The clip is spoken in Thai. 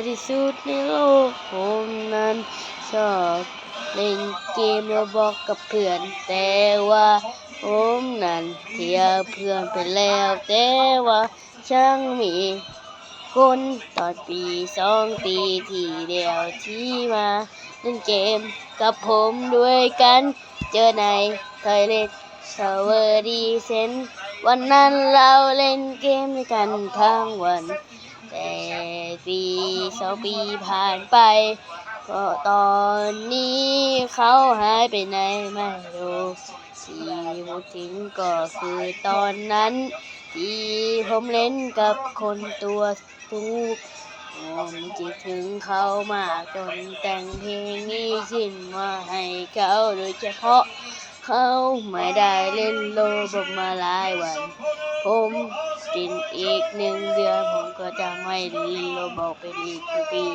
ที่สุดในโลกผมนั้นชอบเล่นเกมโรบอกกับเพื่อนแต่ว่าผมนั้นเที่ยวเพื่อนไปแล้วแต่ว่าช่างมีคนตอนปี2 ปีที่แล้วที่มาเล่นเกมกับผมด้วยกันเจอในทอยเล็ตทาวเวอร์ดีเซนวันนั้นเราเล่นเกมด้วยกันทั้งวันแต่ปี2 ปีผ่านไปก็ตอนนี้เขาหายไปไหนไม่รู้ที่พูดถึงก็คือตอนนั้นที่ผมเล่นกับคนตัวสูงผมคิดถึงเขามากจนแต่งเพลงนี้ขึ้นมาให้เขาโดยเฉพาะเขาไม่ได้เล่นโลบอกมาหลายวันผมกินอีก1 เดือนผมก็จะไม่เล่นโลบอกเป็นอีก1 ปี